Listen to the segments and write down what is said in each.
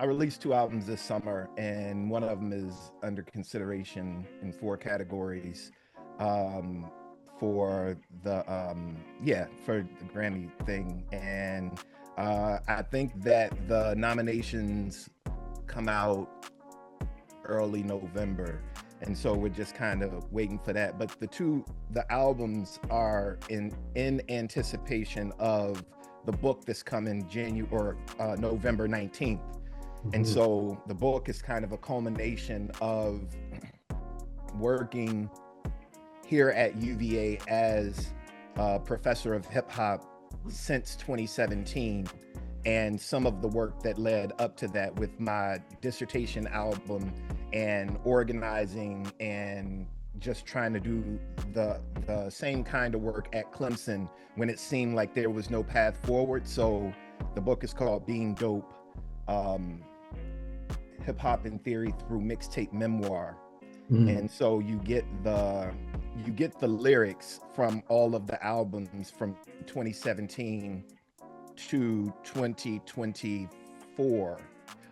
I released two albums this summer, and one of them is under consideration in four categories um, for for the Grammy thing. And I think that the nominations come out early November. And so we're just kind of waiting for that. But the albums are in anticipation of the book that's coming January or November 19th. And Mhm. so the book is kind of a culmination of working here at UVA as a professor of hip hop since 2017, and some of the work that led up to that with my dissertation album and organizing and just trying to do the same kind of work at Clemson when it seemed like there was no path forward. So the book is called Being Dope, um, Hip Hop and Theory Through Mixtape Memoir. Mm. And so you get the lyrics from all of the albums from 2017 to 2024,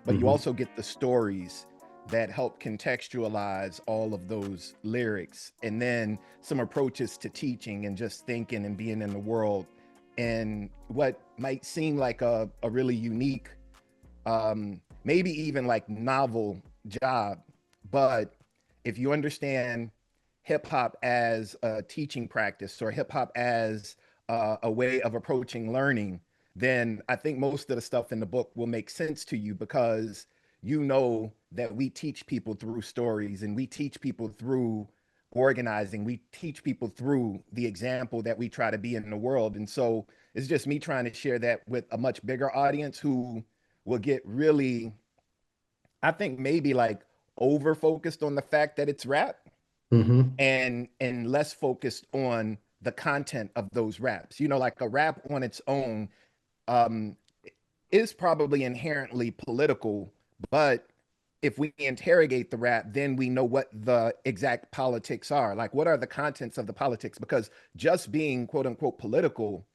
but you Mhm. also get the stories that help contextualize all of those lyrics, and then some approaches to teaching and just thinking and being in the world, and what might seem like a really unique, maybe even like novel job. But if you understand hip hop as a teaching practice or hip hop as a way of approaching learning, then I think most of the stuff in the book will make sense to you, because you know that we teach people through stories, and we teach people through organizing, we teach people through the example that we try to be in the world. And so it's just me trying to share that with a much bigger audience who will get really, I think, maybe like over focused on the fact that it's rap, Mhm. and less focused on the content of those raps. You know, like a rap on its own um, is probably inherently political, but if we interrogate the rap, then we know what the exact politics are. Like, what are the contents of the politics? Because just being quote unquote political,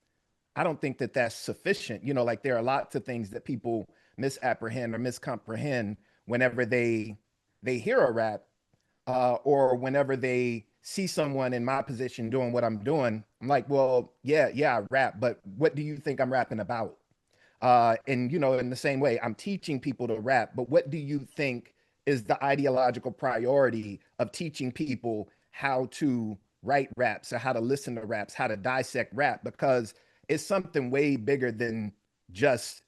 I don't think that that's sufficient. You know, like there are lots of things that people misapprehend or miscomprehend whenever they hear a rap, or whenever they see someone in my position doing what I'm doing. I'm like, well, yeah, I rap, but what do you think I'm rapping about? And you know, in the same way, I'm teaching people to rap, but what do you think is the ideological priority of teaching people how to write raps, or how to listen to raps, how to dissect rap? Because it's something way bigger than just,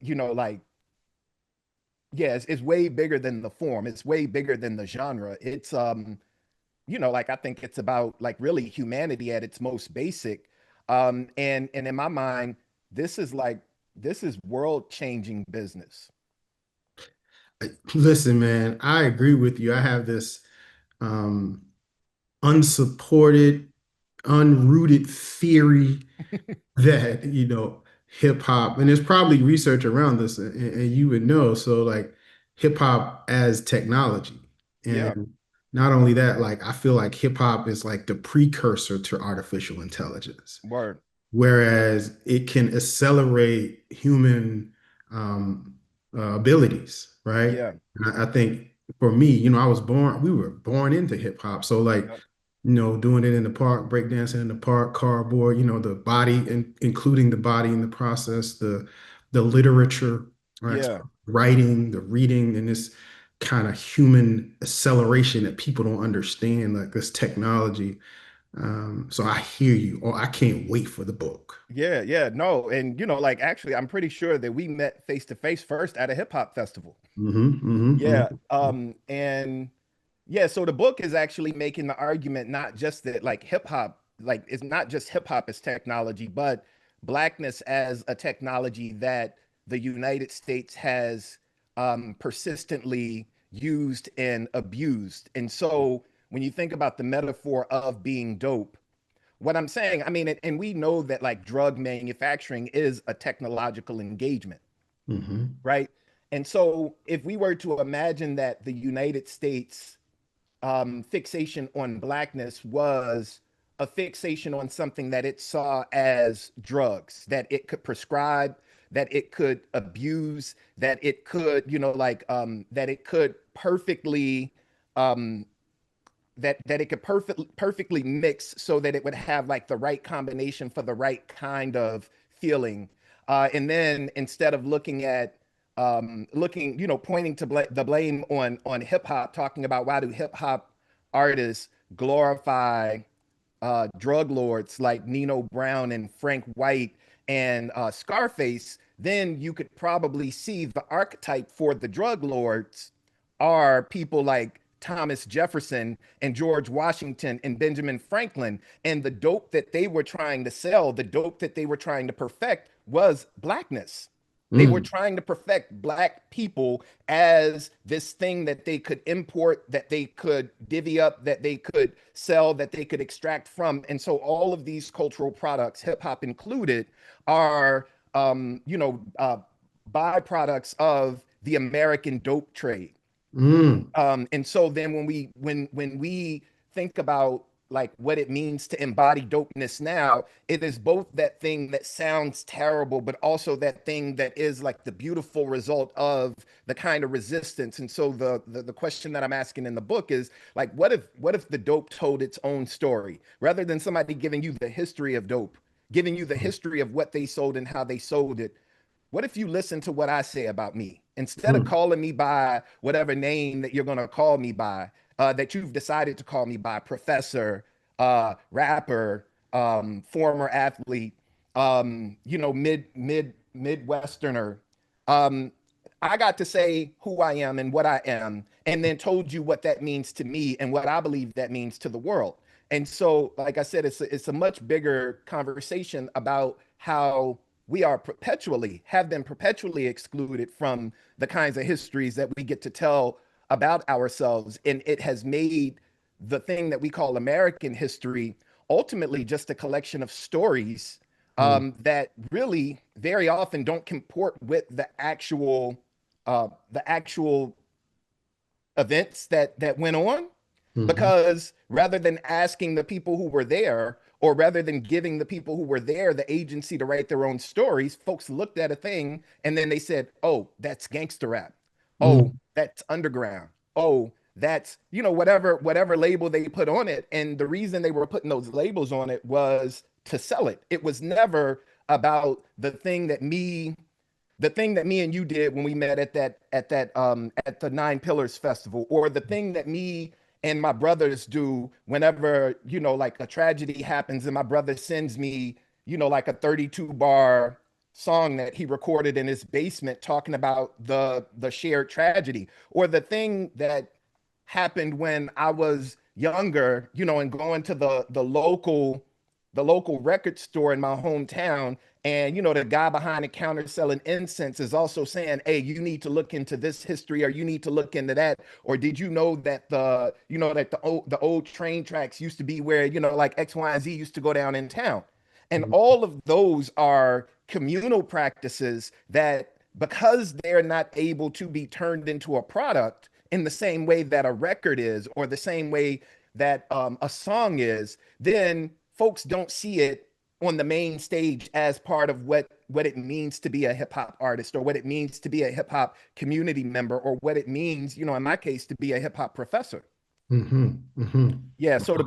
you know, like, yeah, it's way bigger than the form. It's way bigger than the genre. It's you know, like I think it's about like really humanity at its most basic. And in my mind, this is like this is world changing business. Listen, man, I agree with you. I have this um, unsupported, unrooted theory that, hip hop, and there's probably research around this, and you would know. So, like, hip hop as technology. Yeah, And not only that, like, I feel like hip hop is like the precursor to artificial intelligence, word. whereas it can accelerate human um, abilities, right? Yeah, And I think for me, we were born into hip hop. So, like, yep, doing it in the park, breakdancing in the park, cardboard, the body, including the body in the process, the literature, right? yeah. Writing, the reading, and this kind of human acceleration that people don't understand, like this technology. So I hear you. Oh, I can't wait for the book. Yeah, no, and you know, like actually, I'm pretty sure that we met face to face first at a hip hop festival. Yeah, and yeah, so the book is actually making the argument not just that like hip hop, like it's not just hip hop as technology, but blackness as a technology that the United States has persistently used and abused. And so when you think about the metaphor of being dope, what I'm saying, I mean, and we know that like drug manufacturing is a technological engagement, Hmm. right? And so if we were to imagine that the United States fixation on blackness was a fixation on something that it saw as drugs that it could prescribe, that it could abuse, that it could, that it could perfectly um that it could perfectly mix so that it would have like the right combination for the right kind of feeling. And then instead of looking at looking, pointing to the blame on hip hop, talking about why do hip hop artists glorify drug lords like Nino Brown and Frank White and Scarface, then you could probably see the archetype for the drug lords are people like Thomas Jefferson and George Washington and Benjamin Franklin. And the dope that they were trying to sell, the dope that they were trying to perfect was blackness. They were Mm, trying to perfect black people as this thing that they could import, that they could divvy up, that they could sell, that they could extract from. And so all of these cultural products, hip hop included, are byproducts of the American dope trade. mm, And so then when we think about like what it means to embody dopeness now, it is both that thing that sounds terrible, but also that thing that is like the beautiful result of the kind of resistance. And so the question that I'm asking in the book is like, what if the dope told its own story rather than somebody giving you the history of dope, giving you the history of what they sold and how they sold it? What if you listen to what I say about me instead of mm, calling me by whatever name that you're going to call me by, that you've decided to call me by, professor, rapper, former athlete, midwesterner. Um, I got to say who I am and what I am, and then told you what that means to me and what I believe that means to the world. And so, like I said, it's a much bigger conversation about how we are perpetually have been perpetually excluded from the kinds of histories that we get to tell about ourselves, and it has made the thing that we call American history ultimately just a collection of stories mm, that really very often don't comport with the actual events that went on, mhm, because rather than asking the people who were there, or rather than giving the people who were there the agency to write their own stories, folks looked at a thing and then they said, oh, that's gangster rap, oh, mm, that's underground, oh, that's whatever label they put on it. And the reason they were putting those labels on it was to sell it. It was never about the thing that me and you did when we met at the Nine Pillars Festival, or the thing that me and my brothers do whenever, like a tragedy happens and my brother sends me, like a 32 bar song that he recorded in his basement talking about the shared tragedy, or the thing that happened when I was younger, and going to the local record store in my hometown, and the guy behind the counter selling incense is also saying, hey, you need to look into this history, or you need to look into that, or did you know that the old train tracks used to be where, like X, Y, and Z used to go down in town. And mm, all of those are communal practices that, because they're not able to be turned into a product in the same way that a record is, or the same way that a song is, then folks don't see it on the main stage as part of what it means to be a hip hop artist, or what it means to be a hip hop community member, or what it means, in my case, to be a hip hop professor. mhm, mhm. Yeah, so the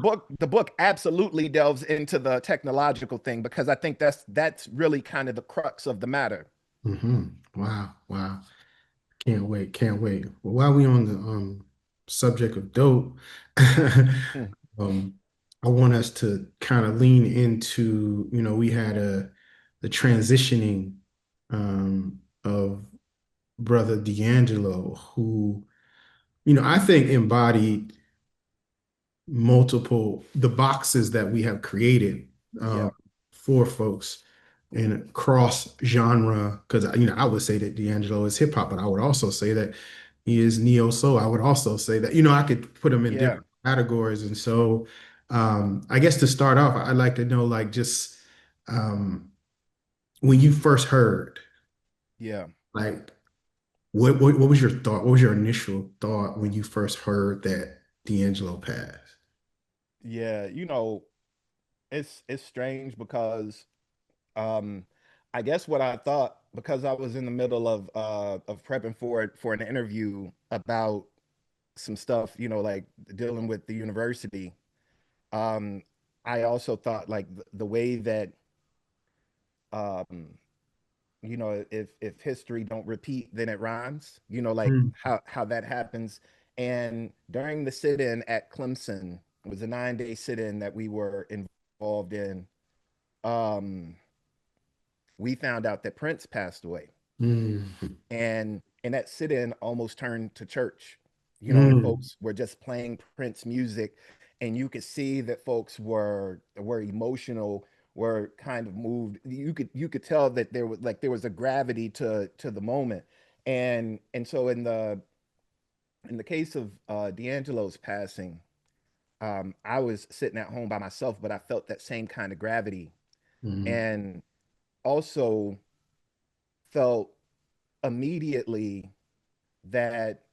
book absolutely delves into the technological thing, because I think that's really kind of the crux of the matter. Wow, wow. Can't wait, can't wait. Well, while we on the subject of dope, Hmm. um, I want us to kind of lean into, we had the transitioning of brother D'Angelo, who, I think embodied multiple the boxes that we have created Yeah, for folks in cross genre. Because I would say that D'Angelo is hip hop, but I would also say that he is neo soul. I would also say that I could put him in yeah, different categories. And so, I guess to start off, I'd like to know, like, just um, when you first heard, yeah, like, what was your thought? What was your initial thought when you first heard that D'Angelo passed? yeah. It's strange because um I guess what I thought because I was in the middle of prepping for an interview about some stuff, like dealing with the university. Um, I also thought like the way that um, if history don't repeat, then it rhymes. Like Mm, how that happens. And during the sit-in at Clemson, it was a 9-day sit-in that we were involved in. Um, we found out that Prince passed away, mm, and that sit-in almost turned to church, and mm, folks were just playing Prince music, and you could see that folks were emotional, were kind of moved. You could tell that there was a gravity to the moment. And so in the case of D'Angelo's passing, I was sitting at home by myself, but I felt that same kind of gravity, mm, and also felt immediately that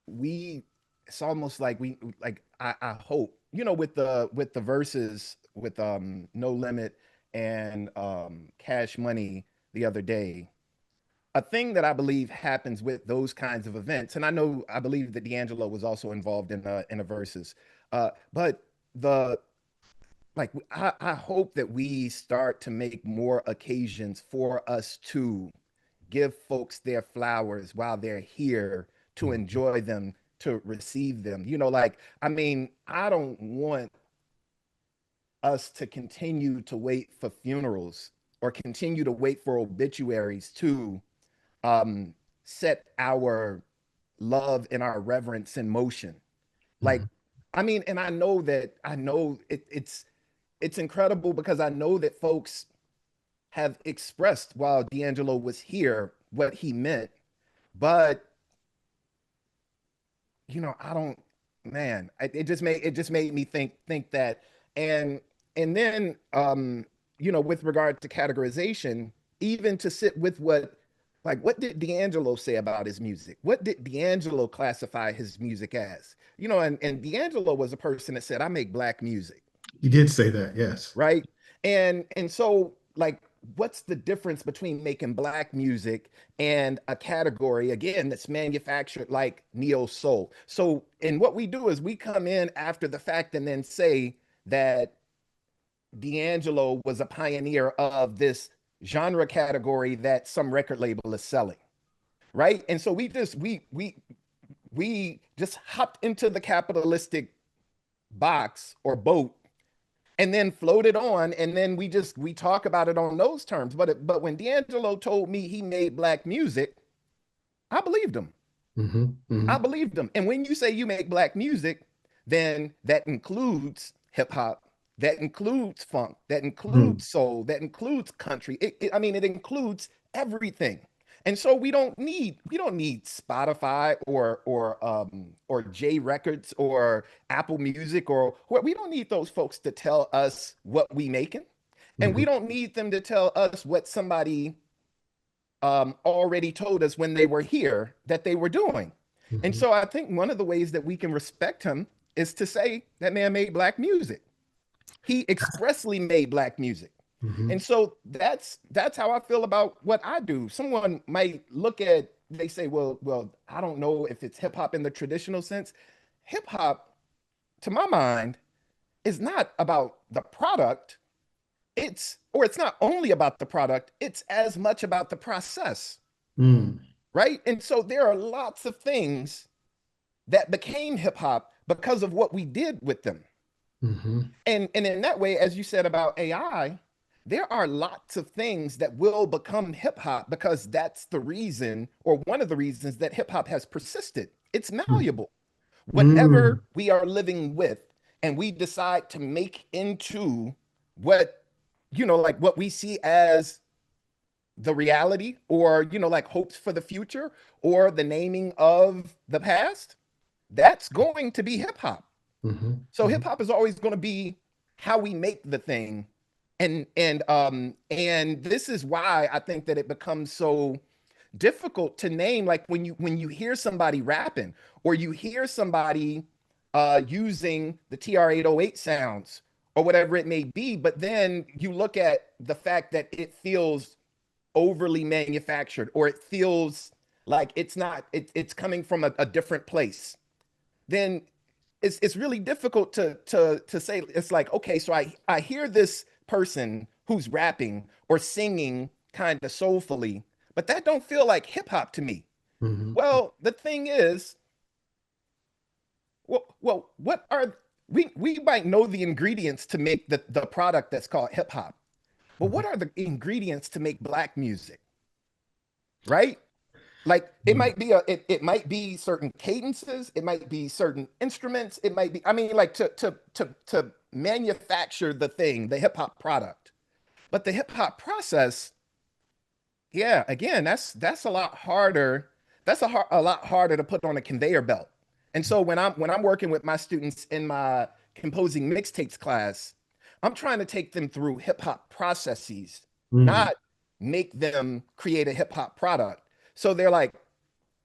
we it's almost like I hope, with the verses with No Limit and Cash Money the other day. A thing that I believe happens with those kinds of events, and I believe that D'Angelo was also involved in the verses. But the like I hope that we start to make more occasions for us to give folks their flowers while they're here, to mm, enjoy them, to receive them. Like, I mean, I don't want us to continue to wait for funerals or continue to wait for obituaries to um, set our love and our reverence in motion. Like, mm. I mean, and I know it's incredible because I know that folks have expressed while D'Angelo was here what he meant, but I don't, man, it just made me think that. And then with regard to categorization, even to sit with what did D'Angelo say about his music? What did D'Angelo classify his music as? And D'Angelo was a person that said, I make black music, You did say that, yes. right? And so, like, what's the difference between making black music and a category again that's manufactured like neo soul? So, and what we do is we come in after the fact and then say that D'Angelo was a pioneer of this genre category that some record label is selling, right? And so we just hopped into the capitalistic box or boat and then floated on, and then we talk about it on those terms. But when D'Angelo told me he made black music, I believed him. Hmm, I hmm, believed him. And when you say you make black music, then that includes hip hop, that includes funk, that hmm, includes soul, that includes country. I mean, it includes everything. And so we don't need Spotify or J Records or Apple Music, or we don't need those folks to tell us what we making. And we hmm, don't need them to tell us what somebody already told us when they were here that they were doing. And hmm. so I think one of the ways that we can respect him is to say that man made black music. He expressly made black music. Hmm. And so that's how I feel about what I do. Someone might look at, they say, well, I don't know if it's hip hop in the traditional sense. Hip hop, to my mind, is not about the product. It's not only about the product, it's as much about the process, Mm, right? And so there are lots of things that became hip hop because of what we did with them. hmm, And in that way, as you said about AI, there are lots of things that will become hip hop because that's the reason, or one of the reasons, that hip hop has persisted. It's malleable. mm, Whatever we are living with, and we decide to make into what, like what we see as the reality, or like hopes for the future, or the naming of the past, that's going to be hip hop. hmm, So hip hmm, hop is always going to be how we make the thing. And this is why I think that it becomes so difficult to name. Like when you hear somebody rapping, or you hear somebody using the TR-808 sounds, or whatever it may be. But then you look at the fact that it feels overly manufactured, or it feels like it's coming from a different place. Then it's really difficult to say. It's like, okay, so I hear this person who's rapping or singing kind of soulfully, but that don't feel like hip hop to me. Mhm. Well, the thing is, what are we might know the ingredients to make the product that's called hip hop, but what are the ingredients to make black music, right? Like Mhm. it might be certain cadences, it might be certain instruments, it might be, I mean, like to manufacture the thing, the hip hop product. But the hip hop process, yeah, again, that's a lot harder. A lot harder to put on a conveyor belt. And so when I'm working with my students in my composing mixtapes class, I'm trying to take them through hip hop processes, Mhm. not make them create a hip hop product. So they're like,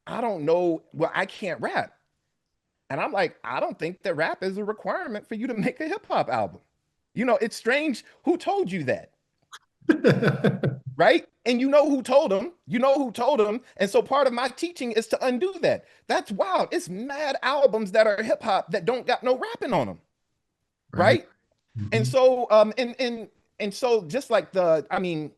I don't know, well, I can't rap. And I'm like, I don't think that rap is a requirement for you to make a hip hop album. It's strange. Who told you that? Right? And you know who told them. You know who told them. And so part of my teaching is to undo that. That's wild. It's mad albums that are hip hop that don't got no rapping on them. Right. Right? And Mhm. so and so just like I mean,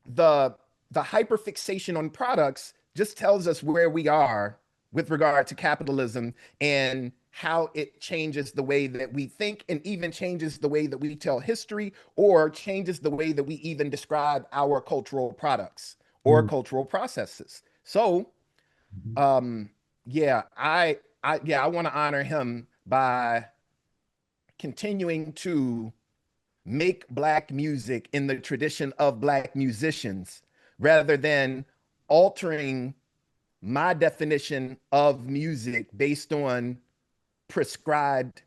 the hyperfixation on products just tells us where we are with regard to capitalism and how it changes the way that we think, and even changes the way that we tell history, or changes the way that we even describe our cultural products or Mhm. cultural processes. So Mhm. um yeah, I want to honor him by continuing to make black music in the tradition of black musicians, rather than altering my definition of music based on prescribed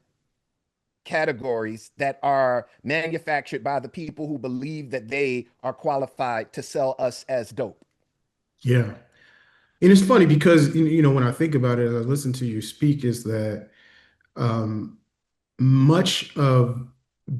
categories that are manufactured by the people who believe that they are qualified to sell us as dope. Yeah. And it's funny because when I think about it, as I listen to you speak, is that um, much of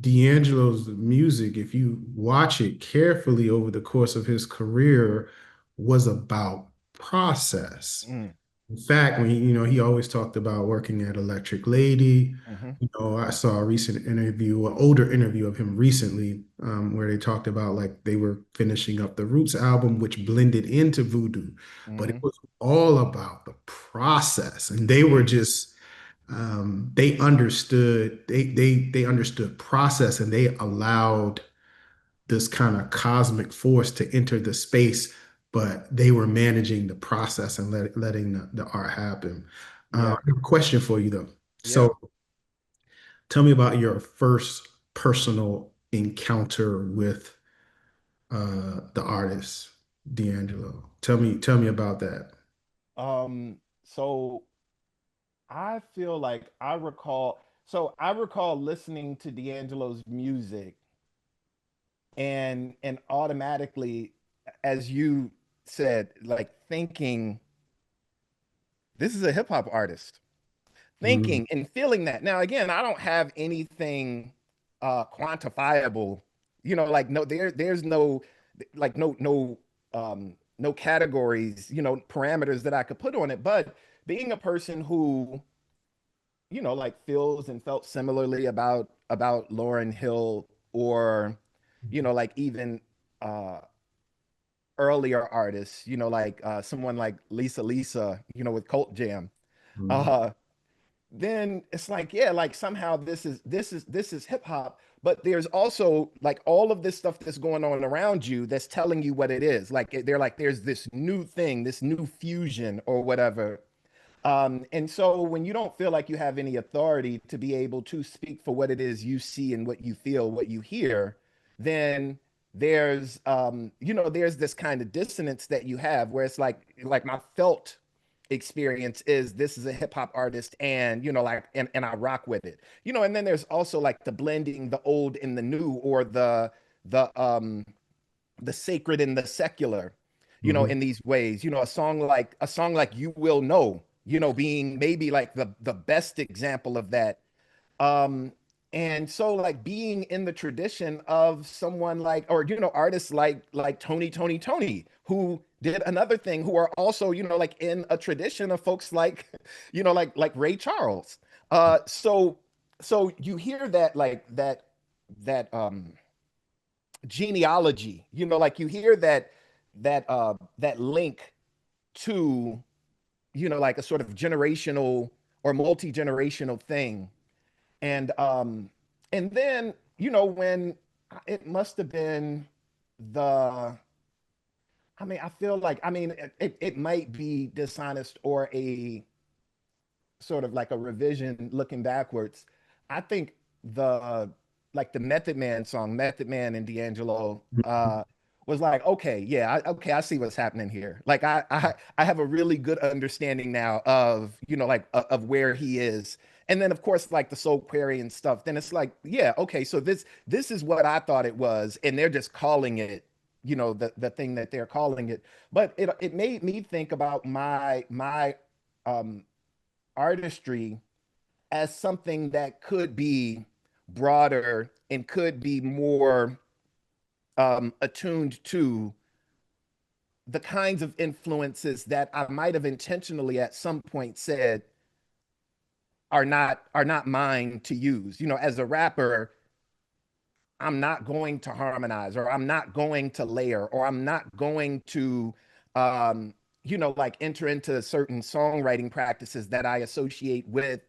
D'Angelo's music, if you watch it carefully over the course of his career, was about process. Mm, In fact, when he always talked about working at Electric Lady. mhm, I saw a recent interview, an older interview of him recently, where they talked about like they were finishing up the Roots album, which blended into Voodoo, but it mhm, was all about the process, and they were just they understood process, and they allowed this kind of cosmic force to enter the space, but they were managing the process and letting the art happen. yeah, I have a question for you though. yeah. So tell me about your first personal encounter with the artist D'Angelo. Tell me about that. So I feel like I recall listening to D'Angelo's music, and automatically, as you said, like thinking this is a hip hop artist, Mm, thinking and feeling that. Now again, I don't have anything quantifiable, like there's no, like no categories, parameters that I could put on it. But being a person who, like feels and felt similarly about Lauryn Hill, or like even uh earlier artists, like someone like Lisa, with Cult Jam. mm, Uh then it's like, yeah, like somehow this is hip hop, but there's also like all of this stuff that's going on around you that's telling you what it is. Like they're like, there's this new thing, this new fusion or whatever. And so when you don't feel like you have any authority to be able to speak for what it is you see and what you feel, what you hear, then there's this kind of dissonance that you have, where it's like my felt experience is this is a hip hop artist, and like, and I rock with it. And then there's also like the blending the old and the new, or the the sacred and the secular, mhm, in these ways. A song like You Will Know, being maybe like the best example of that. Um, And so like being in the tradition of someone like, or artists like Tony, who did another thing, who are also, like in a tradition of folks like, like Ray Charles. So you hear that, like that genealogy, like you hear that link to, like a sort of generational or multi-generational thing. And then, when it must have been the, I mean, I feel like, I mean, it might be dishonest or a sort of like a revision looking backwards. I think the like the Method Man song, Method Man and D'Angelo, was like, okay, yeah, okay, I see what's happening here. Like I have a really good understanding now of, like of where he is. And then of course, like the Soul Query and stuff, then it's like, yeah, okay, so this is what I thought it was, and they're just calling it, the thing that they're calling it. But it made me think about my um artistry as something that could be broader and could be more attuned to the kinds of influences that I might have intentionally at some point said are not mine to use. As a rapper, I'm not going to harmonize, or I'm not going to layer, or I'm not going to um like enter into certain songwriting practices that I associate with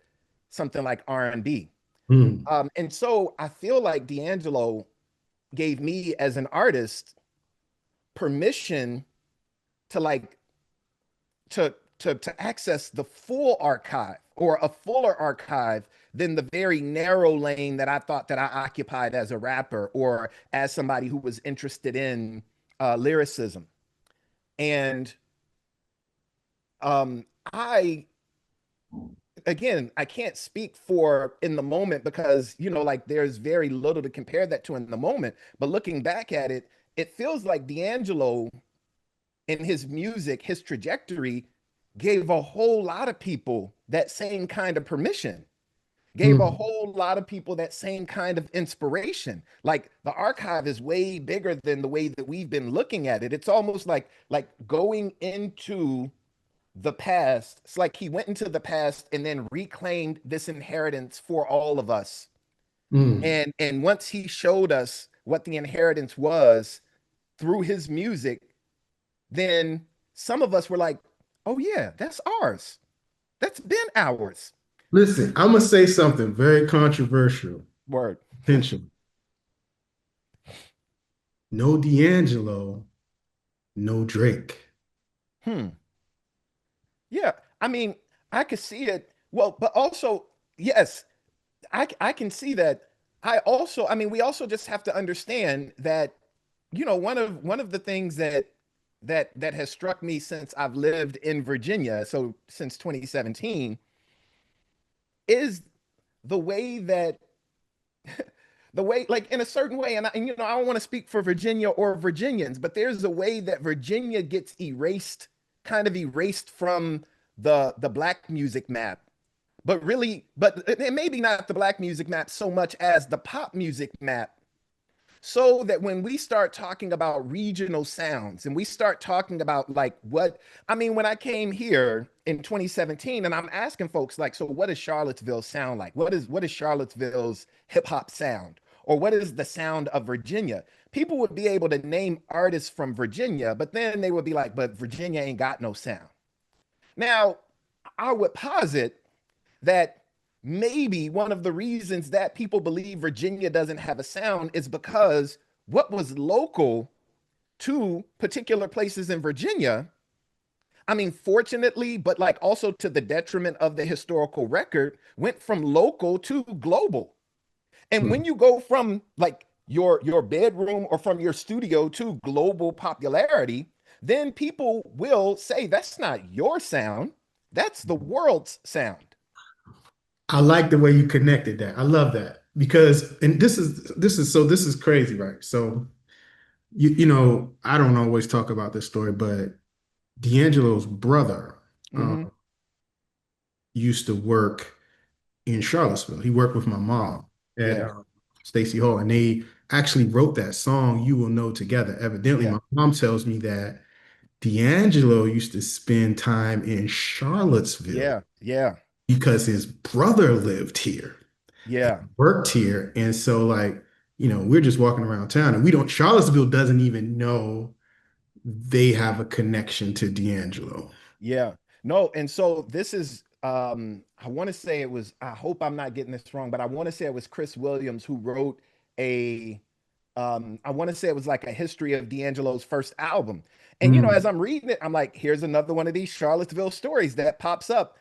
something like R&B. Mm. And so I feel like D'Angelo gave me as an artist permission to like to access the full archive, or a fuller archive than the very narrow lane that I thought that I occupied as a rapper, or as somebody who was interested in lyricism. And I again, I can't speak for in the moment, because like there's very little to compare that to in the moment. But looking back at it, it feels like D'Angelo in his music, his trajectory, gave a whole lot of people that same kind of permission, gave a Mm. whole lot of people that same kind of inspiration. Like the archive is way bigger than the way that we've been looking at it. It's almost like going into the past. It's like he went into the past and then reclaimed this inheritance for all of us. Mm. And once he showed us what the inheritance was through his music, then some of us were like, oh yeah, that's ours. That's been ours. Listen, I'm gonna say something very controversial. Word. Attention. No D'Angelo, no Drake. Hmm. Yeah. I mean, I could see it. Well, but also, yes, I can see that. I mean, we also just have to understand that, one of the things that has struck me since I've lived in Virginia, so since 2017, is the way that the way, like in a certain way, and I don't want to speak for Virginia or Virginians, but there's a way that Virginia gets erased, kind of erased from the black music map. But really, but it maybe not the black music map so much as the pop music map. So that when we start talking about regional sounds, and we start talking about like what, I mean, when I came here in 2017, and I'm asking folks like, so what does Charlottesville sound like? What is Charlottesville's hip hop sound? Or what is the sound of Virginia? People would be able to name artists from Virginia, but then they would be like, but Virginia ain't got no sound. Now, I would posit that maybe one of the reasons that people believe Virginia doesn't have a sound is because what was local to particular places in Virginia, I mean, fortunately, but like also to the detriment of the historical record, went from local to global. And when Mm. you go from like your bedroom or from your studio to global popularity, then people will say that's not your sound, that's the world's sound. I like the way you connected that. I love that because, and this is crazy, right? So I don't always talk about this story, but D'Angelo's brother Mm-hmm. used to work in Charlottesville. He worked with my mom. at Yeah. Stacey Hall, and they actually wrote that song "You Will Know" together. Evidently, Yeah. my mom tells me that D'Angelo used to spend time in Charlottesville Yeah. Yeah. because his brother lived here, Yeah. worked here, and so like we're just walking around town, and we don't. Charlottesville doesn't even know they have a connection to D'Angelo. Yeah. No, and so this is I want to say it was, I hope I'm not getting this wrong, but I want to say it was Chris Williams who wrote a I want to say it was like a history of D'Angelo's first album. And as Mm, I'm reading it, I'm like, here's another one of these Charlottesville stories that pops up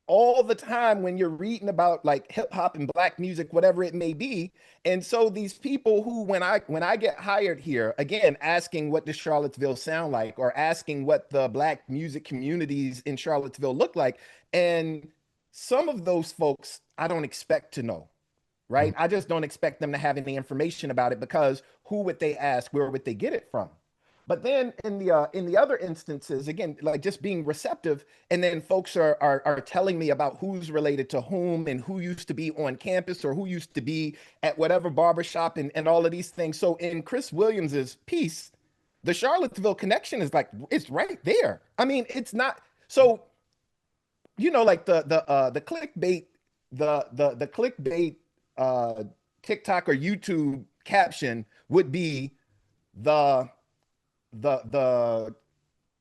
all the time when you're reading about like hip hop and black music, whatever it may be. And so these people who, when I get hired here, again, asking what does Charlottesville sound like, or asking what the black music communities in Charlottesville look like, and some of those folks I don't expect to know, right? I just don't expect them to have any information about it, because who would they ask? Where would they get it from? But then in the other instances, again, like just being receptive, and then folks are telling me about who's related to whom, and who used to be on campus, or who used to be at whatever barbershop, and all of these things. So in Chris Williams's piece, the Charlottesville connection is like, it's right there. I mean, it's not so, like the clickbait, the clickbait uh TikTok or YouTube caption would be the the the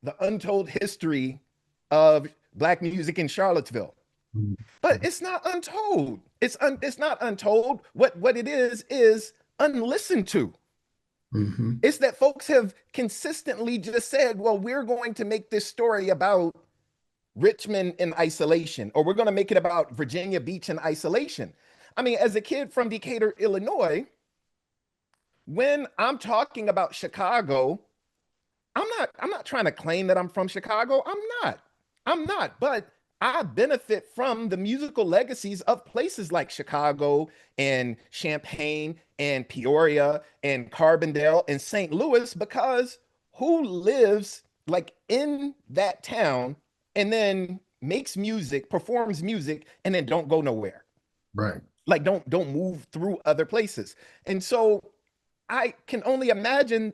the untold history of black music in Charlottesville. mm, But it's not untold. It's not untold. What it is unlistened to. mhm, It's that folks have consistently just said, well, we're going to make this story about Richmond in isolation, or we're going to make it about Virginia Beach in isolation. I mean, as a kid from Decatur, Illinois, when I'm talking about Chicago, I'm not trying to claim that I'm from Chicago. I'm not, but I benefit from the musical legacies of places like Chicago and Champaign and Peoria and Carbondale and St. Louis, because who lives like in that town and then makes music, performs music, and then don't go nowhere. right. Like don't move through other places. And so I can only imagine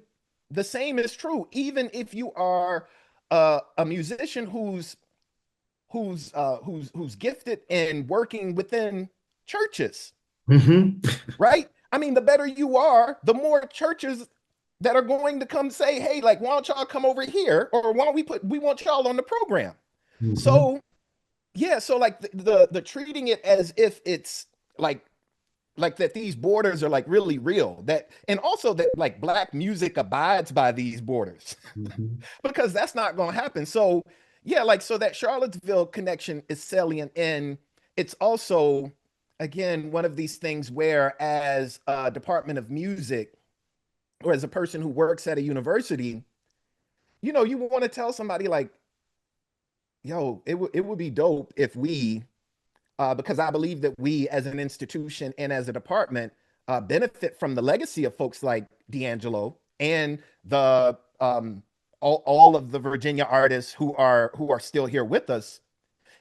the same is true, even if you are a musician who's gifted in working within churches, Hmm. right? I mean, the better you are, the more churches that are going to come say, "Hey, like, why don't y'all come over here, or why don't we want y'all on the program?" Hmm. So yeah, so like the treating it as if it's like that these borders are like really real, that, and also that like black music abides by these borders, Hmm. because that's not going to happen. So yeah, like, so that Charlottesville connection is salient, and it's also, again, one of these things where, as a department of music, or as a person who works at a university, you want to tell somebody like, yo, it would be dope if we, because I believe that we as an institution and as a department benefit from the legacy of folks like D'Angelo, and the all of the Virginia artists who are still here with us.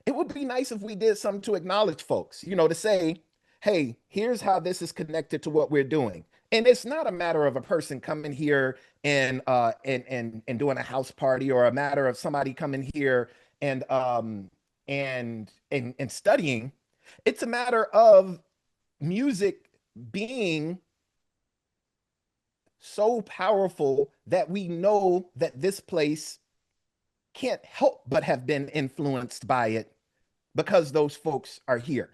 It would be nice if we did something to acknowledge folks, to say, hey, here's how this is connected to what we're doing. And it's not a matter of a person coming here and doing a house party, or a matter of somebody coming here and studying. It's a matter of music being so powerful that we know that this place can't help but have been influenced by it, because those folks are here.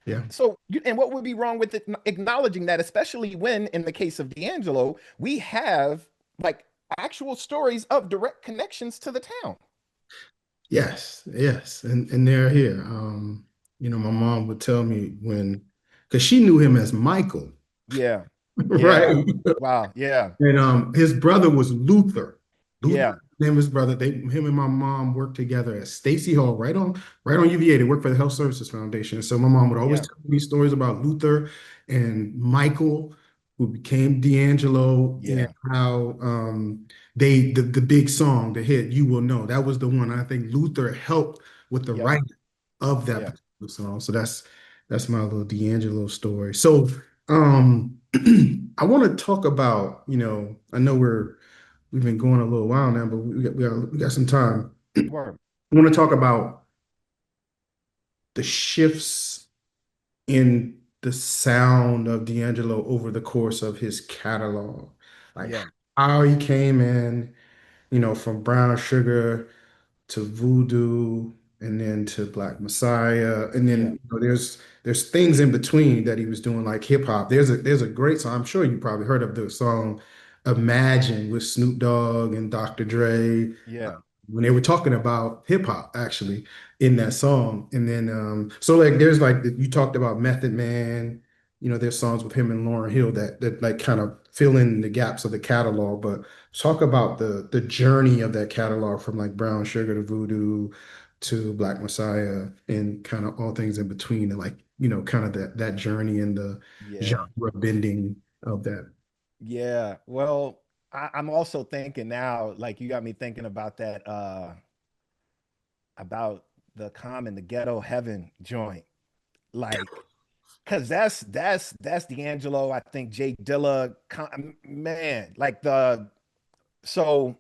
Yeah. So, and what would be wrong with acknowledging that, especially when, in the case of D'Angelo, we have like actual stories of direct connections to the town? Yes, yes, and they're here. My mom would tell me because she knew him as Michael, Yeah, yeah. right? Wow. Yeah, And his brother was Luther. Luther, yeah, name of his brother. Him and my mom worked together at Stacey Hall, right on UVA. They worked for the Health Services Foundation. So my mom would always yeah, tell me stories about Luther and Michael, who became D'Angelo, and yeah, how the big song, the hit "You Will Know," that was the one. I think Luther helped with the yep, writing of that yeah. particular song. So that's my little D'Angelo story. So I want to talk about, I know we've been going a little while now, but we got some time. I Word. want to talk about the shifts in the sound of D'Angelo over the course of his catalog. Like Yeah. how he came in, from Brown Sugar to Voodoo and then to Black Messiah. And then Yeah. there's things in between that he was doing like hip hop. There's a great song. I'm sure you probably heard of the song Imagine with Snoop Dogg and Dr. Dre Yeah. when they were talking about hip hop actually in that song. And then so like there's like you talked about Method Man, there's songs with him and Lauryn Hill that like kind of fill in the gaps of the catalog. But talk about the journey of that catalog from like Brown Sugar to Voodoo to Black Messiah and kind of all things in between and like, kind of that journey and the Yeah. genre bending of that. Yeah. Well, I'm also thinking now, like you got me thinking about that, about the Common, the Ghetto Heaven joint. Like, cause that's D'Angelo. I think Jay Dilla, man, like so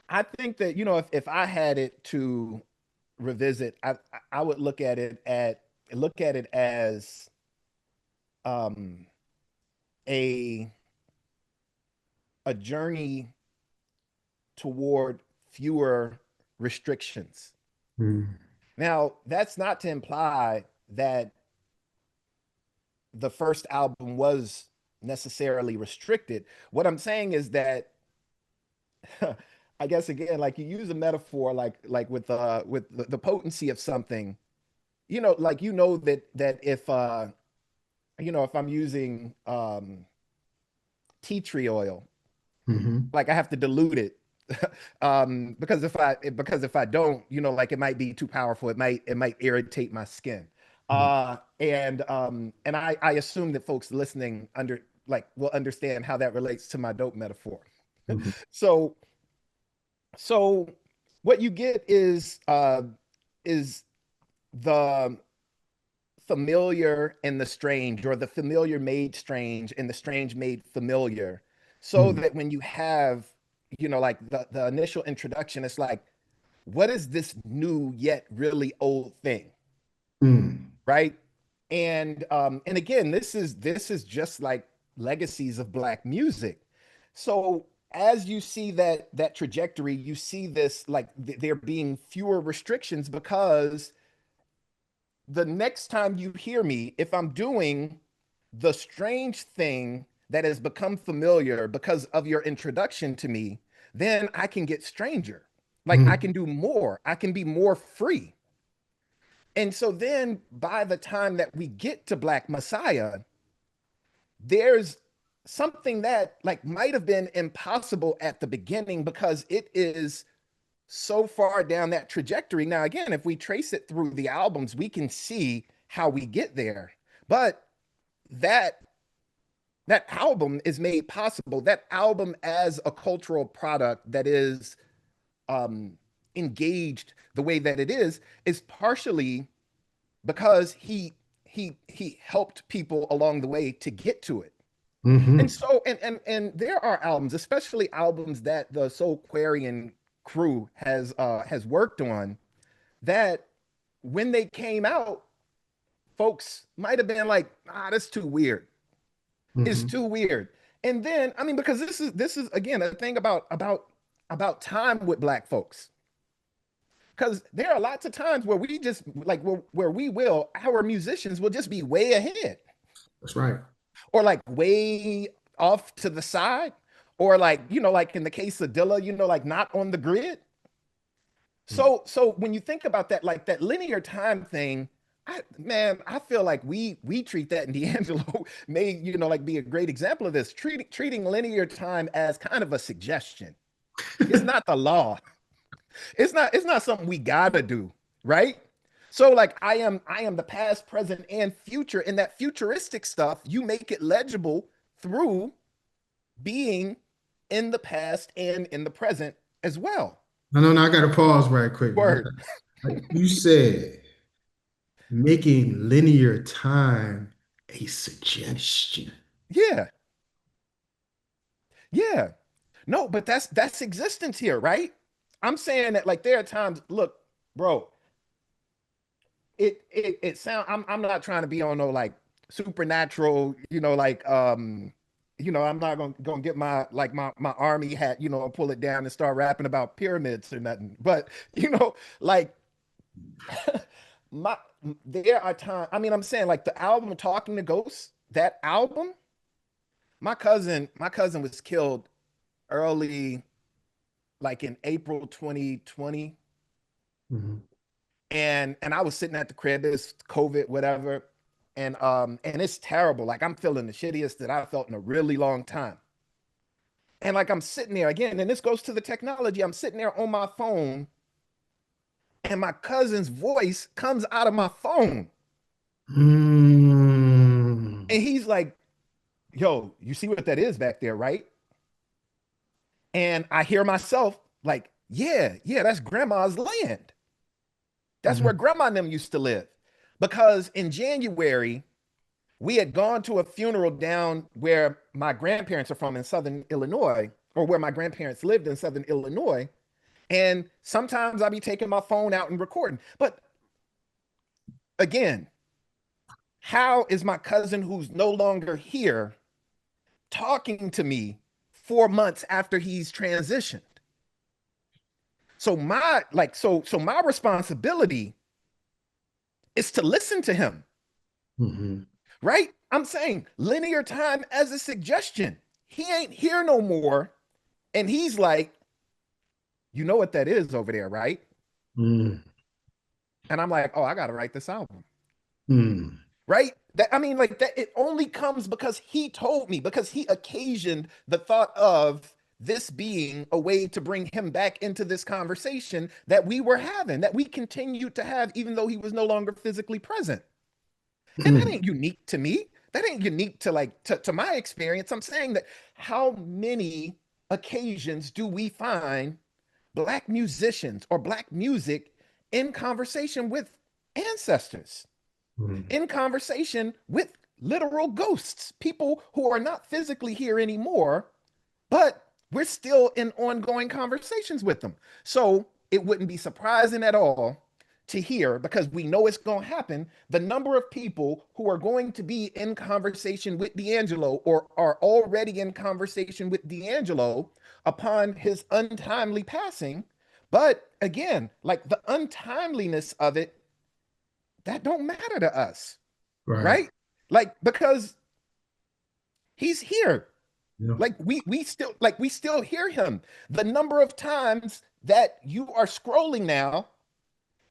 I think that, if I had it to revisit, I would look at it as um a a journey toward fewer restrictions. Mm, Now, that's not to imply that the first album was necessarily restricted. What I'm saying is that I guess again, like you use a metaphor like with the potency of something, like that if I'm using tea tree oil, mhm, like I have to dilute it. Because if I don't, like it might be too powerful. It might irritate my skin. mhm, And I assume that folks listening will understand how that relates to my dope metaphor. mhm, So so what you get is the familiar and the strange, or the familiar made strange and the strange made familiar, so mhm, that when you have, like the initial introduction, it's like, what is this new yet really old thing, mhm, right? And again, this is just like legacies of black music. So as you see that trajectory, you see this, like there being fewer restrictions, because the next time you hear me, if I'm doing the strange thing that has become familiar because of your introduction to me, then I can get stranger. Like I mhm, can do more, I can be more free. And so then by the time that we get to Black Messiah, there's something that like might have been impossible at the beginning, because it is so far down that trajectory. Now, again, if we trace it through the albums, we can see how we get there. But that that album is made possible. That album as a cultural product that is um, engaged the way that it is partially because he helped people along the way to get to it. And mhm, so and there are albums, especially albums that the Soulquarian crew has worked on, that when they came out, folks might have been like, that's too weird. It's mhm, too weird. And then, I mean, because this is again a thing about time with black folks. Because there are lots of times where we just like where our musicians will just be way ahead, That's right. or like way off to the side, or like, like in the case of Dilla, like not on the grid. Mm, So when you think about that, like that linear time thing, I feel like we treat that, and D'Angelo may, like be a great example of this, treating linear time as kind of a suggestion. It's not the law. It's not something we gotta do, right? So like I am the past, present, and future. And that futuristic stuff, you make it legible through being in the past and in the present as well. no, I got to pause right quick, man. Word. Like you said, making linear time. a suggestion. Yeah, yeah. No, but that's existence here, right? I'm saying that like there are times, look, bro, it sound I'm not trying to be on no like supernatural, I'm not gonna get my like my army hat, and pull it down and start rapping about pyramids or nothing. But like my there are times, I mean, I'm saying like the album Talking to Ghosts, that album, my cousin was killed early, like in April 2020. Mhm. And I was sitting at the crib, it's COVID, whatever. And it's terrible. Like I'm feeling the shittiest that I felt in a really long time. And like I'm sitting there again, and this goes to the technology. I'm sitting there on my phone, and my cousin's voice comes out of my phone. Mm. And he's like, yo, you see what that is back there, right? And I hear myself like, yeah, yeah, that's grandma's land. That's where Mhm. grandma and them used to live. Because in January, we had gone to a funeral down where my grandparents are from in Southern Illinois, or where my grandparents lived in Southern Illinois. And sometimes I'll be taking my phone out and recording. But again, how is my cousin who's no longer here talking to me 4 months after he's transitioned? So my responsibility is to listen to him, Mhm. right? I'm saying linear time as a suggestion. He ain't here no more. And he's like, you know what that is over there, right? Mm. And I'm like, oh, I gotta write this album. Mm. Right? That I mean, like that it only comes because he told me, because he occasioned the thought of this being a way to bring him back into this conversation that we were having, that we continued to have, even though he was no longer physically present. And that Mm. ain't unique to me. That ain't unique to like to my experience. I'm saying that how many occasions do we find black musicians or black music in conversation with ancestors, Mm. in conversation with literal ghosts, people who are not physically here anymore, but we're still in ongoing conversations with them. So it wouldn't be surprising at all to hear, because we know it's going to happen, the number of people who are going to be in conversation with D'Angelo or are already in conversation with D'Angelo upon his untimely passing. But again, like the untimeliness of it, that don't matter to us, Right. right? Like because he's here. Yeah. Like we still hear him. The number of times that you are scrolling now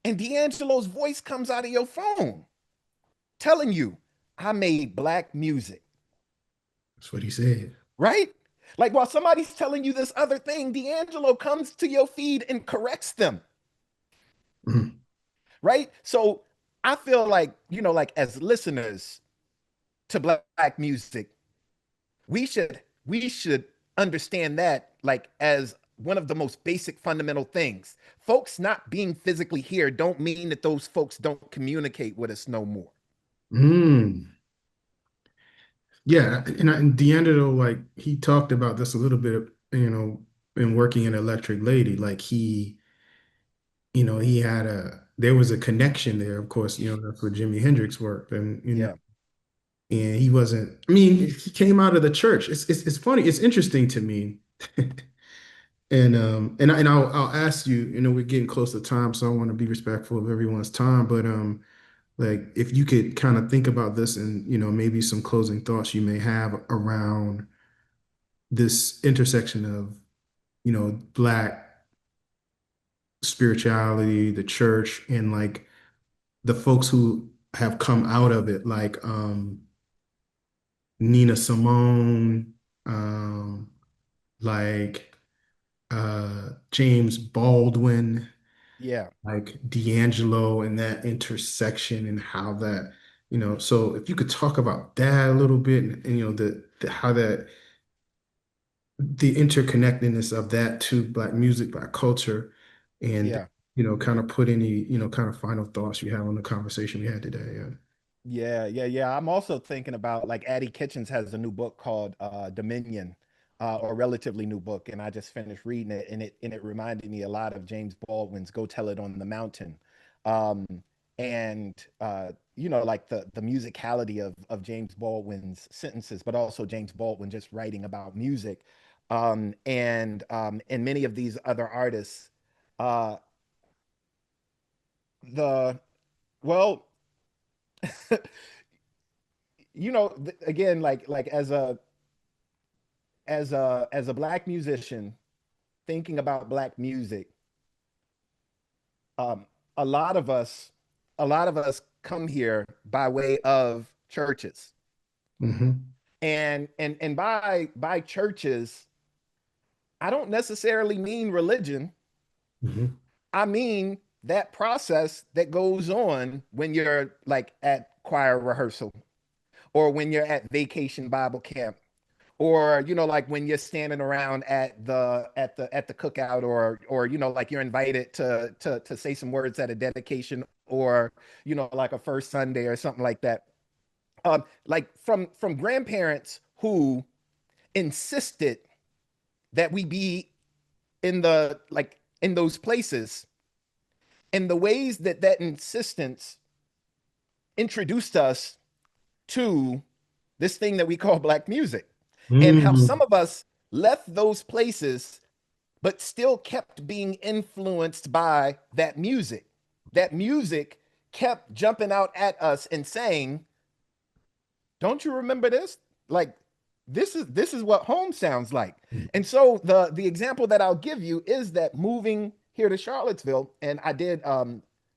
and D'Angelo's voice comes out of your phone telling you, I made black music, That's what he said. right? Like while somebody's telling you this other thing, D'Angelo comes to your feed and corrects them, Mm. right? So I feel like, like as listeners to black music, we should understand that like as one of the most basic fundamental things. Folks not being physically here don't mean that those folks don't communicate with us no more. Mm. Yeah, and D'Angelo, like he talked about this a little bit, in working in Electric Lady. Like he had there was a connection there. Of course, that's where Jimi Hendrix worked, and Yeah, and he wasn't. I mean, he came out of the church. It's funny. It's interesting to me. And I'll ask you. We're getting close to time, so I want to be respectful of everyone's time. But like if you could kind of think about this and maybe some closing thoughts you may have around this intersection of black spirituality, the church, and like the folks who have come out of it, like Nina Simone, like James Baldwin, yeah, like D'Angelo, and that intersection and how that, so if you could talk about that a little bit, and the how that the interconnectedness of that to Black music, Black culture, and yeah. kind of put any kind of final thoughts you have on the conversation we had today. Yeah. Yeah. I'm also thinking about like Addie Kitchens has a new book called Dominion, or relatively new book, and I just finished reading it, and it reminded me a lot of James Baldwin's "Go Tell It on the Mountain," um, and like the musicality of James Baldwin's sentences, but also James Baldwin just writing about music, and many of these other artists, uh, the well. Again, like as a black musician thinking about black music, um a lot of us a lot of us come here by way of churches, Hmm. and by churches I don't necessarily mean religion. Hmm. I mean that process that goes on when you're like at choir rehearsal, or when you're at vacation Bible camp, or like when you're standing around at the cookout, or like you're invited to say some words at a dedication, or like a first Sunday or something like that. Like from grandparents who insisted that we be in those places, and the ways that that insistence introduced us to this thing that we call black music, and how some Hmm. of us left those places but still kept being influenced by that music. That music kept jumping out at us and saying, "Don't you remember this? Like this is what home sounds like." And so the example that I'll give you is that moving here to Charlottesville, and I did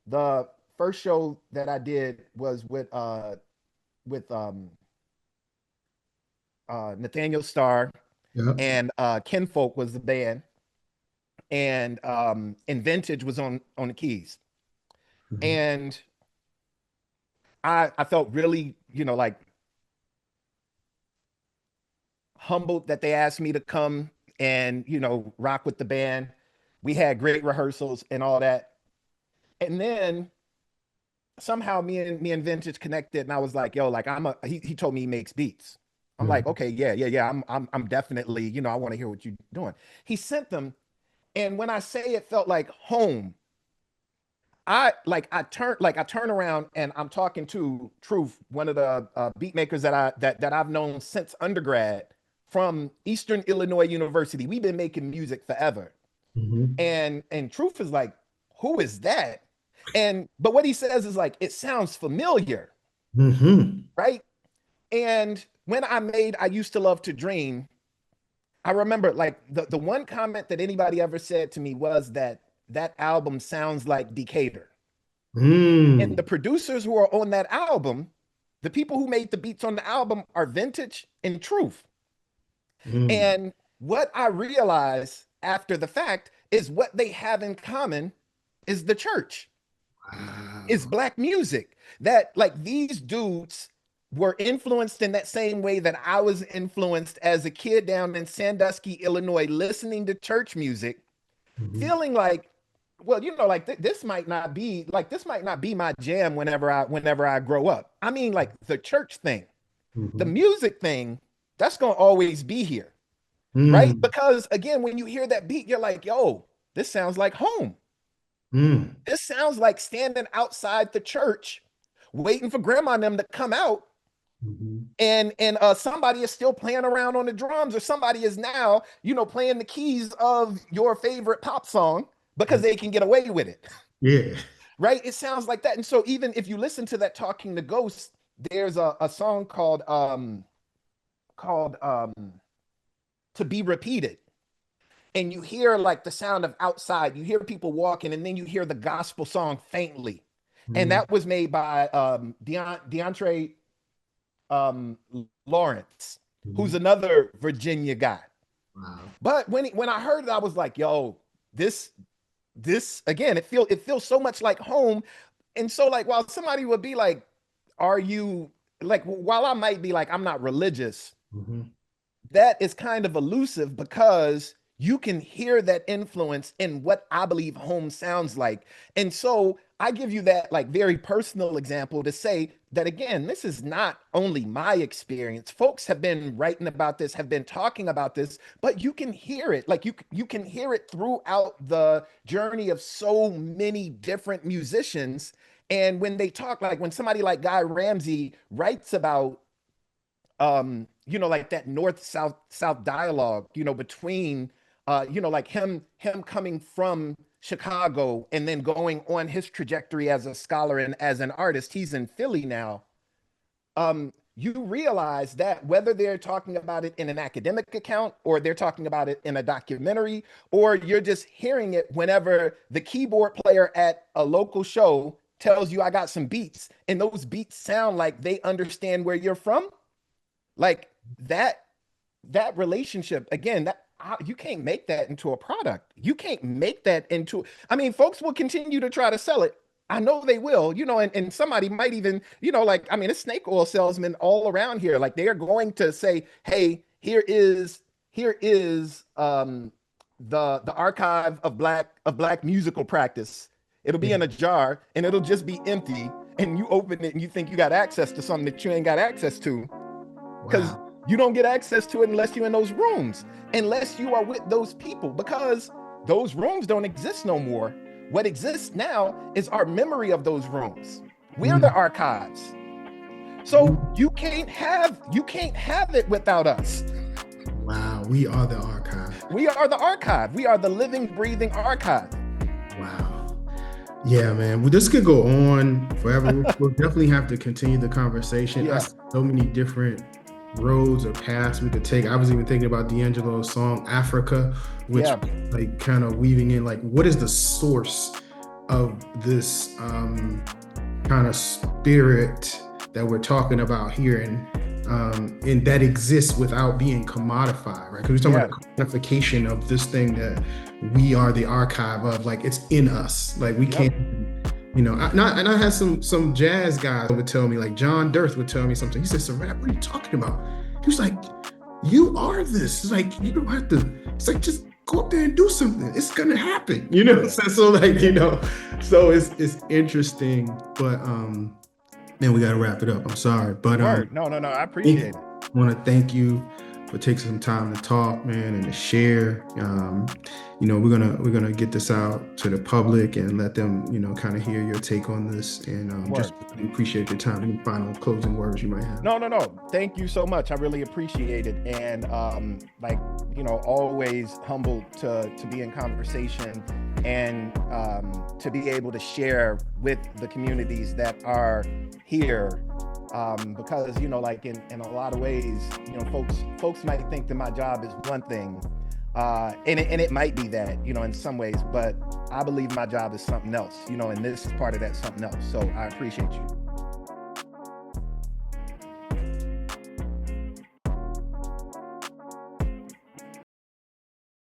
the first show that I did was with Nathaniel Starr, Yeah. and Kinfolk was the band, and Vintage was on the keys. Hmm. And I felt really, like humbled that they asked me to come and, rock with the band. We had great rehearsals and all that. And then somehow me and Vintage connected, and I was like, yo, like he told me he makes beats. I'm like, Hmm. okay, yeah. I'm definitely, I want to hear what you're doing. He sent them, and when I say it felt like home, I turn around and I'm talking to Truth, one of the beat makers that I've known since undergrad from Eastern Illinois University. We've been making music forever. Hmm. And Truth is like, who is that? But what he says is like, it sounds familiar, Hmm. right? And when I used to love to dream, I remember like the one comment that anybody ever said to me was that that album sounds like Decatur. And the Hmm. producers who are on that album, the people who made the beats on the album, are Vintage and Truth. Hmm. And what I realized after the fact is what they have in common is the church, is Wow. black music. That like these dudes were influenced in that same way that I was influenced as a kid down in Sandusky, Illinois, listening to church music, Hmm. feeling like, well, like this might not be my jam whenever I grow up. I mean, like the church thing, the Hmm. music thing, that's gonna always be here, right? Hmm. Because again, when you hear that beat, you're like, yo, this sounds like home. Hmm. This sounds like standing outside the church, waiting for grandma and them to come out, Hmm. and somebody is still playing around on the drums, or somebody is now playing the keys of your favorite pop song because they can get away with it. Yeah. Right? It sounds like that. And so even if you listen to that Talking to Ghosts, there's a song called To Be Repeated. And you hear like the sound of outside, you hear people walking, and then you hear the gospel song faintly. And Hmm. that was made by DeAndre um, Lawrence, who's Hmm. another Virginia guy. Wow. But when I heard it, I was like, yo, this this again, it feels so much like home. And so like while somebody would be like, are you like, while I might be like, I'm not religious, Hmm. that is kind of elusive because you can hear that influence in what I believe home sounds like. And so I give you that like very personal example to say that again, this is not only my experience. Folks have been writing about this, have been talking about this, but you can hear it. Like you can hear it throughout the journey of so many different musicians. And when they talk, like when somebody like Guy Ramsey writes about like that north south dialogue, between like him coming from Chicago and then going on his trajectory as a scholar and as an artist. He's in Philly now. You realize that whether they're talking about it in an academic account or they're talking about it in a documentary, or you're just hearing it whenever the keyboard player at a local show tells you I got some beats and those beats sound like they understand where you're from, like that relationship again, that you can't make that into a product. You can't make that into, I mean, folks will continue to try to sell it. I know they will, and somebody might even, like, I mean, it's snake oil salesmen all around here. Like, they are going to say, hey, here is the archive of black musical practice. It'll be in a jar and it'll just be empty. And you open it and you think you got access to something that you ain't got access to. Because you don't get access to it unless you're in those rooms, unless you are with those people, because those rooms don't exist no more. What exists now is our memory of those rooms. We're the archives. So you can't have it without us. Wow, we are the archive. We are the archive. We are the living, breathing archive. Wow. Yeah, man. Well, this could go on forever. We'll definitely have to continue the conversation. Yeah. So many different roads or paths we could take. I was even thinking about D'Angelo's song Africa, which like kind of weaving in like what is the source of this kind of spirit that we're talking about here, and that exists without being commodified, right? Because we're talking about the commodification of this thing that we are the archive of, like it's in us, like we can't. I had some jazz guys would tell me, like John Dirth would tell me something. He said, "So rap, what are you talking about?" He was like, "You are this. It's like you don't have to. It's like just go up there and do something. It's gonna happen." So like so it's interesting. But man, we gotta wrap it up. I'm sorry, but no, I appreciate it. I want to thank you for taking some time to talk, man, and to share. We're gonna get this out to the public and let them, kind of hear your take on this. And just really appreciate your time. Any final closing words you might have? No. Thank you so much. I really appreciate it. And always humbled to be in conversation and to be able to share with the communities that are here. Because like in a lot of ways, folks might think that my job is one thing, and it might be that, in some ways, but I believe my job is something else, and this is part of that something else. So I appreciate you.